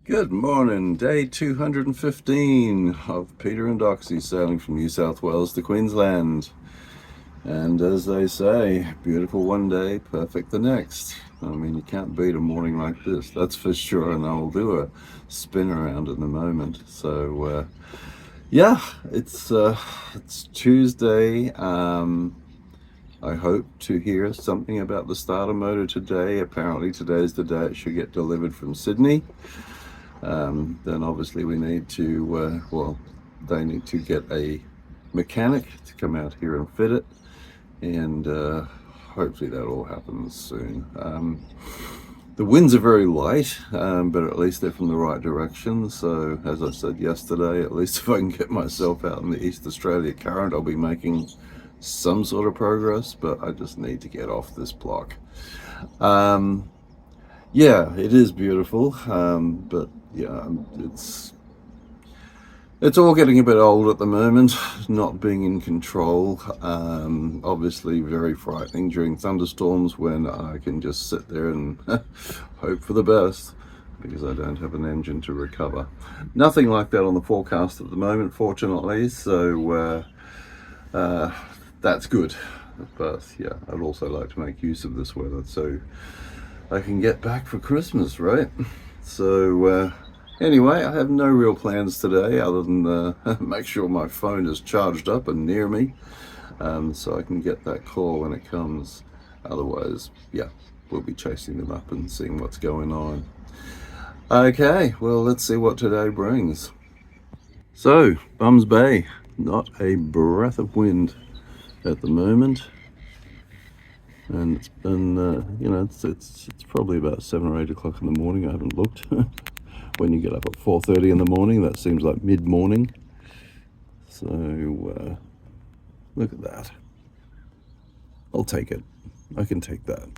Good morning, day 215 of Peter and Doxy sailing from New South Wales to Queensland. And as they say, beautiful one day, perfect the next. I mean, you can't beat a morning like this, that's for sure. And I'll do a spin around in a moment. So, yeah, it's Tuesday. I hope to hear something about the starter motor today. Apparently, today's the day it should get delivered from Sydney. Then obviously we need to, they need to get a mechanic to come out here and fit it, and hopefully that all happens soon. The winds are very light, but at least they're from the right direction. So as I said yesterday, at least if I can get myself out in the East Australia current, I'll be making some sort of progress, but I just need to get off this block. Yeah, it is beautiful, but yeah, it's all getting a bit old at the moment, not being in control. Obviously very frightening during thunderstorms when I can just sit there and hope for the best because I don't have an engine to recover. Nothing like that on the forecast at the moment, fortunately, so that's good. But yeah, I'd also like to make use of this weather so I can get back for Christmas, right? So anyway, I have no real plans today other than make sure my phone is charged up and near me, so I can get that call when it comes. Otherwise, yeah, we'll be chasing them up and seeing what's going on. Okay, well, let's see what today brings. So, Bums Bay, not a breath of wind at the moment. And it's been, it's probably about 7 or 8 o'clock in the morning. I haven't looked. When you get up at 4:30 in the morning, that seems like mid-morning. So look at that. I'll take it. I can take that.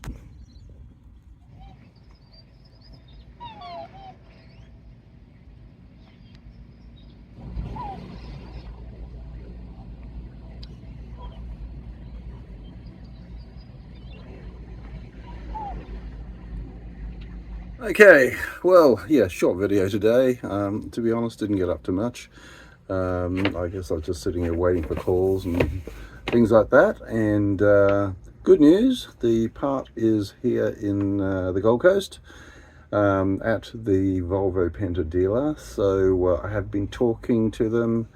Okay, well, yeah, short video today. To be honest, didn't get up to much. I guess I was just sitting here waiting for calls and things like that. And good news, the part is here in the Gold Coast at the Volvo Penta dealer. So I have been talking to them,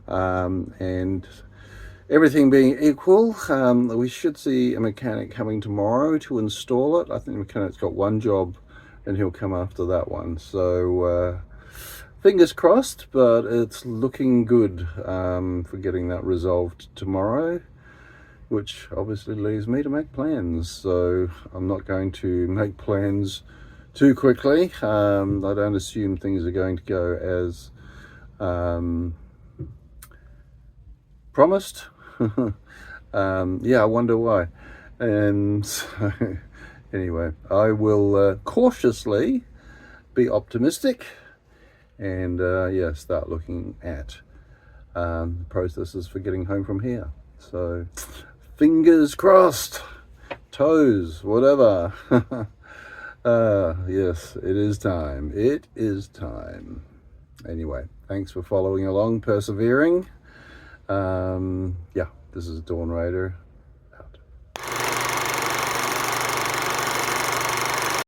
and everything being equal, we should see a mechanic coming tomorrow to install it. I think the mechanic's got one job and he'll come after that one. So fingers crossed, but it's looking good for getting that resolved tomorrow, which obviously leaves me to make plans. So I'm not going to make plans too quickly. I don't assume things are going to go as promised. Yeah, I wonder why. And so anyway, I will cautiously be optimistic and start looking at processes for getting home from here. So fingers crossed, toes, whatever. Yes, it is time. It is time. Anyway, thanks for following along, persevering. Yeah, this is Dawn Raider.